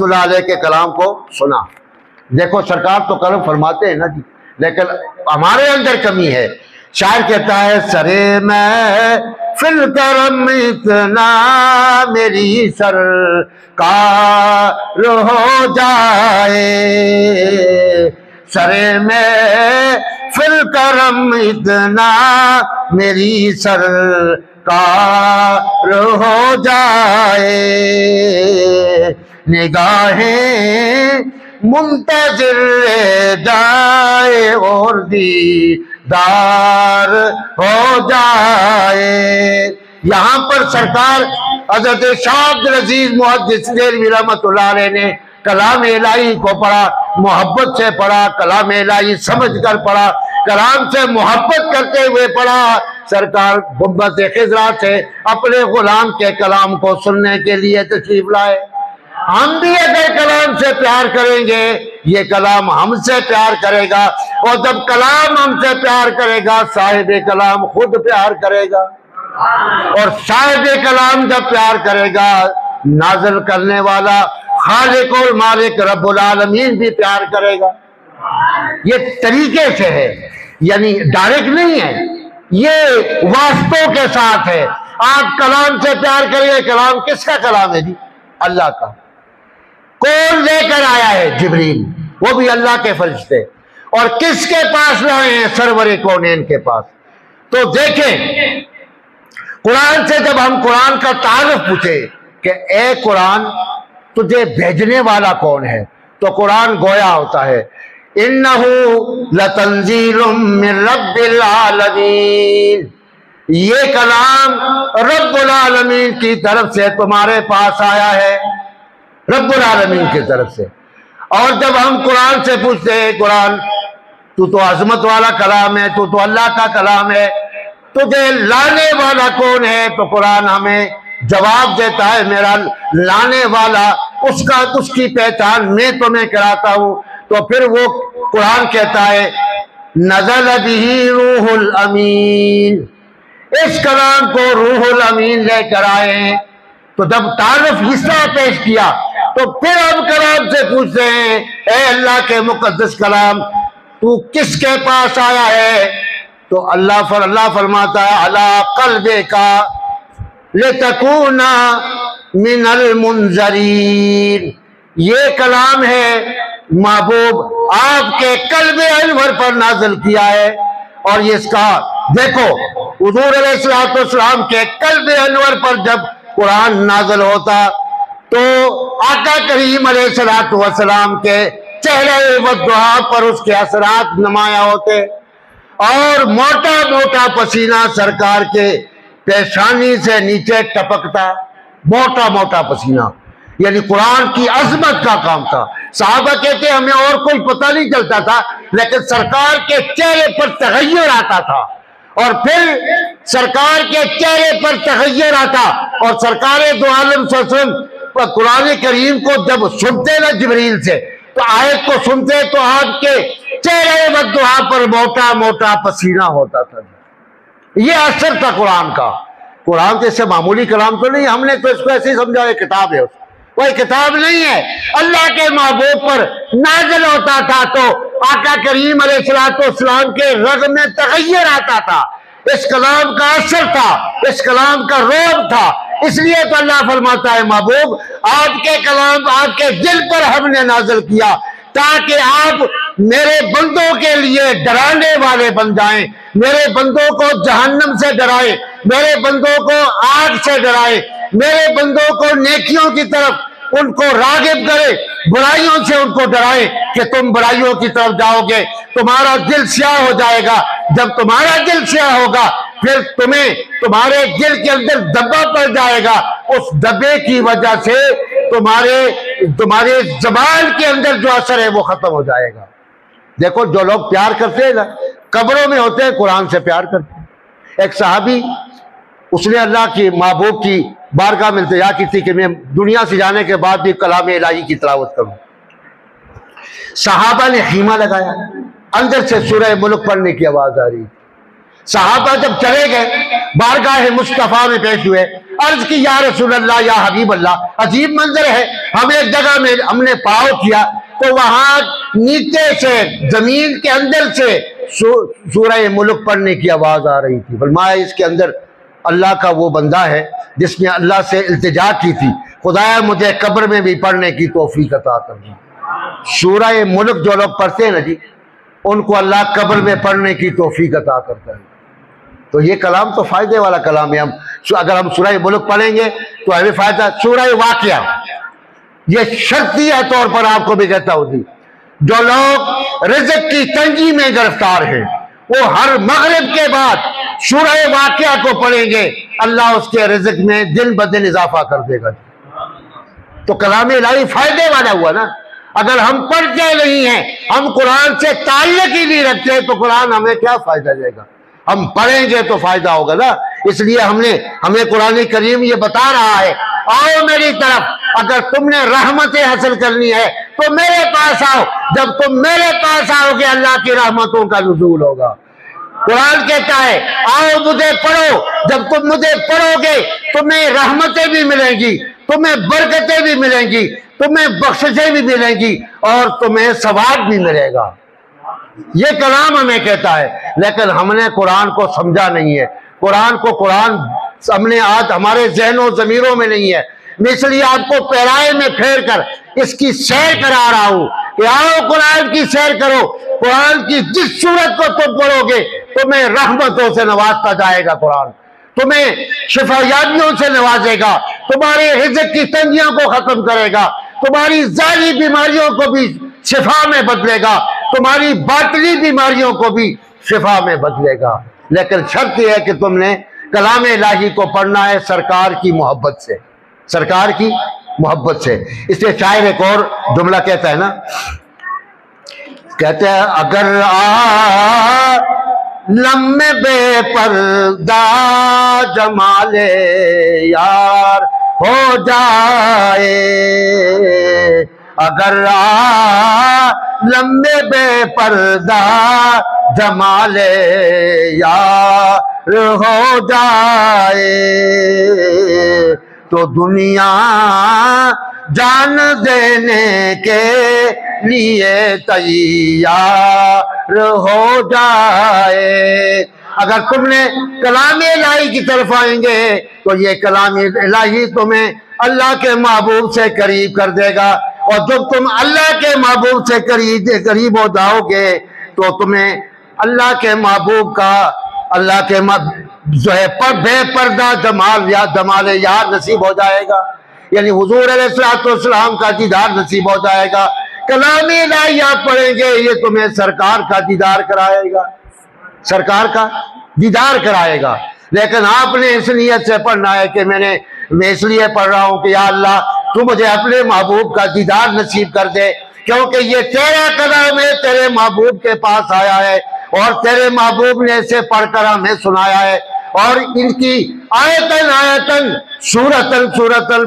رحمۃ اللہ علیہ کے کلام کو سنا۔ دیکھو سرکار تو کرم فرماتے ہیں نا جی، لیکن ہمارے اندر کمی ہے۔ شاعر کہتا ہے سرے میں فل کرم اتنا میری سرکار ہو جائے، سرے میں فل کرم اتنا میری سرکار ہو جائے، نگاہیں منتظر جائے اور دیدار ہو جائے۔ یہاں پر سرکار حضرت شاہ عبدالعزیز محدث دہلوی رحمۃ اللہ علیہ نے کلام الہی کو پڑھا، محبت سے پڑھا، کلام الہی سمجھ کر پڑھا، کلام سے محبت کرتے ہوئے پڑھا۔ سرکار گنبد خضرا سے اپنے غلام کے کلام کو سننے کے لیے تشریف لائے۔ ہم بھی اگر کلام سے پیار کریں گے، یہ کلام ہم سے پیار کرے گا، اور جب کلام ہم سے پیار کرے گا صاحب کلام خود پیار کرے گا، اور صاحب کلام جب پیار کرے گا نازل کرنے والا خالق اور مالک رب العالمین بھی پیار کرے گا۔ یہ طریقے سے ہے، یعنی ڈائریکٹ نہیں ہے، یہ واسطوں کے ساتھ ہے۔ آپ کلام سے پیار کریں، کلام کس کا کلام ہے جی؟ اللہ کا۔ کون لے کر آیا ہے؟ جبریل، وہ بھی اللہ کے فرشتے، اور کس کے پاس لائے ہیں؟ سرور کونین کے پاس۔ تو دیکھیں قرآن سے جب ہم قرآن کا تعارف پوچھے کہ اے قرآن تجھے بھیجنے والا کون ہے، تو قرآن گویا ہوتا ہے اِنَّهُ لَتَنزِيلٌ مِّن رَبِّ الْعَالَمِينَ، یہ کلام رب العالمین کی طرف سے تمہارے پاس آیا ہے، رب العالمین کی طرف سے۔ اور جب ہم قرآن سے پوچھتے ہیں قرآن تو عظمت والا کلام ہے، تو اللہ کا کلام ہے، تجھے لانے والا کون ہے، تو قرآن ہمیں جواب دیتا ہے میرا لانے والا، اس کی پہچان میں تمہیں کراتا ہوں۔ تو پھر وہ قرآن کہتا ہے نزل بہ روح الامین، اس کلام کو روح الامین لے کر آئے ہیں۔ تو جب تعارف اس طرح پیش کیا تو پھر ہم کلام سے پوچھتے ہیں اے اللہ کے مقدس کلام تو کس کے پاس آیا ہے، تو اللہ فرماتا ہے علی قلبک لتکون من المنذرین، یہ کلام ہے محبوب آپ کے قلب انور پر نازل کیا ہے۔ اور یہ اس کا دیکھو حضور علیہ السلام کے قلب انور پر جب قرآن نازل ہوتا تو آقا کریم علیہ السلام کے چہرے والضحا پر اس کے اثرات نمایاں ہوتے، اور موٹا موٹا پسینہ سرکار کے پیشانی سے نیچے ٹپکتا، موٹا موٹا پسینہ، یعنی قرآن کی عظمت کا کام تھا۔ صحابہ کہتے ہیں ہمیں اور کوئی پتہ نہیں چلتا تھا، لیکن سرکار کے چہرے پر تغیر آتا تھا، اور پھر سرکار کے چہرے پر تغیر آتا، اور سرکار دو عالم صلی اللہ علیہ وسلم قرآن کریم کو جب سنتے نا جبریل سے، تو آیت کو سنتے تو آپ کے چہرے والضحا پر موٹا موٹا پسینہ ہوتا تھا۔ یہ اثر تھا قرآن کا۔ قرآن تو اس سے معمولی کلام تو نہیں، ہم نے تو اس کو ایسے ہی سمجھا یہ کتاب ہے، کوئی کتاب نہیں ہے، اللہ کے محبوب پر نازل ہوتا تھا تو آقا کریم علیہ السلام کے رگ میں تغیر آتا تھا، اس کلام کا اثر تھا، اس کلام کا روب تھا۔ اس لیے تو اللہ فرماتا ہے محبوب آپ کے کلام آپ کے دل پر ہم نے نازل کیا تاکہ آپ میرے بندوں کے لیے ڈرانے والے بن جائیں، میرے بندوں کو جہنم سے ڈرائیں، میرے بندوں کو آگ سے ڈرائیں، میرے بندوں کو نیکیوں کی طرف ان کو راغب کرے، برائیوں سے ان کو ڈرائیں کہ تم برائیوں کی طرف جاؤ گے تمہارا دل سیاہ ہو جائے گا، جب تمہارا دل سیاہ ہوگا پھر تمہارے دل کے اندر دبا پڑ جائے گا، اس دبے کی وجہ سے تمہارے زبان کے اندر جو اثر ہے وہ ختم ہو جائے گا۔ دیکھو جو لوگ پیار کرتے ہیں نا قبروں میں ہوتے ہیں قرآن سے پیار کرتے ہیں۔ ایک صحابی اس نے اللہ کی محبوب کی بارگاہ میں التجا کی تھی کہ میں دنیا سے جانے کے بعد بھی کلام الہی کی تلاوت کروں۔ صحابہ نے خیمہ لگایا، اندر سے سورہ ملک پڑھنے کی آواز آ رہی، صحابہ جب چلے گئے بارگاہ مصطفیٰ میں پیش ہوئے، عرض کی یا رسول اللہ یا حبیب اللہ، عجیب منظر ہے، ہم ایک جگہ میں ہم نے پاؤ کیا تو وہاں نیچے سے زمین کے اندر سے سورہ ملک پڑھنے کی آواز آ رہی تھی۔ فرمایا اس کے اندر اللہ کا وہ بندہ ہے جس نے اللہ سے التجا کی تھی، خدایا مجھے قبر میں بھی پڑھنے کی توفیق عطا کرنا۔ سورہ ملک جو لوگ پڑھتے ہیں نا جی، ان کو اللہ قبر میں پڑھنے کی توفیق عطا کرتا ہے۔ تو یہ کلام تو فائدے والا کلام ہے۔ اگر ہم سورہ ملک پڑھیں گے تو ہمیں فائدہ۔ سورہ واقعہ یہ شرطیہ طور پر آپ کو بھی کہتا ہوں جی، جو لوگ رزق کی تنگی میں گرفتار ہیں وہ ہر مغرب کے بعد سورہ واقعہ کو پڑھیں گے، اللہ اس کے رزق میں دن بدن اضافہ کر دے گا۔ تو کلام الہی فائدے والا ہوا نا۔ اگر ہم پڑھتے نہیں ہیں، ہم قرآن سے تعلق ہی نہیں رکھتے تو قرآن ہمیں کیا فائدہ دے گا؟ ہم پڑھیں گے تو فائدہ ہوگا نا۔ اس لیے ہمیں قرآن کریم یہ بتا رہا ہے، آؤ میری طرف، اگر تم نے رحمتیں حاصل کرنی ہے تو میرے پاس آؤ، جب تم میرے پاس آؤ گے اللہ کی رحمتوں کا نزول ہوگا۔ قرآن کہتا ہے آؤ مجھے پڑھو، جب تم مجھے پڑھو گے تمہیں رحمتیں بھی ملیں گی، تمہیں برکتیں بھی ملیں گی، تمہیں بخششیں بھی ملیں گی اور تمہیں ثواب بھی ملے گا۔ یہ کلام ہمیں کہتا ہے، لیکن ہم نے قرآن کو سمجھا نہیں ہے۔ قرآن ہم نے آج ہمارے ذہن و ضمیروں میں نہیں ہے۔ میں اس لیے آپ کو پیرائے میں پھیر کر اس کی سیر کرا رہا ہوں کہ آؤ قرآن کی سیر کرو۔ قرآن کی جس صورت کو تم پڑھو گے تمہیں رحمتوں سے نوازتا جائے گا، قرآن تمہیں شفا یابیوں سے نوازے گا، تمہارے رزق کی تنگیوں کو ختم کرے گا، تمہاری ظاہری بیماریوں کو بھی شفا میں بدلے گا، تمہاری باطنی بیماریوں کو بھی شفا میں بدلے گا۔ لیکن شرط یہ ہے کہ تم نے کلام الہی کو پڑھنا ہے سرکار کی محبت سے، سرکار کی محبت سے۔ اس سے شاعر ایک اور جملہ کہتا ہے نا، کہتے ہیں اگر عالم میں بے پردہ جمال یار ہو جائے، اگر عالم میں بے پردہ جمال یار ہو جائے تو دنیا جان دینے کے لیے تیار ہو جائے۔ اگر تم نے کلام الہی کی طرف آئیں گے تو یہ کلام الہی تمہیں اللہ کے محبوب سے قریب کر دے گا، اور جب تم اللہ کے محبوب سے قریب ہو جاؤ گے تو تمہیں اللہ کے محبوب کا، اللہ کے جو ہے بے پردہ جمال یاد نصیب ہو جائے گا، یعنی حضور علیہ السلام کا دیدار نصیب ہو جائے گا۔ کلام الہی آپ پڑھیں گے یہ تمہیں سرکار کا دیدار کرائے گا، سرکار کا دیدار کرائے گا۔ لیکن آپ نے اس نیت سے پڑھنا ہے کہ میں اس لیے پڑھ رہا ہوں کہ یا اللہ تو مجھے اپنے محبوب کا دیدار نصیب کر دے، کیونکہ یہ تیرا کلام ہے، تیرے محبوب کے پاس آیا ہے اور تیرے محبوب نے اسے پڑھ کر ہمیں سنایا ہے، اور ان کی آیتن سورتن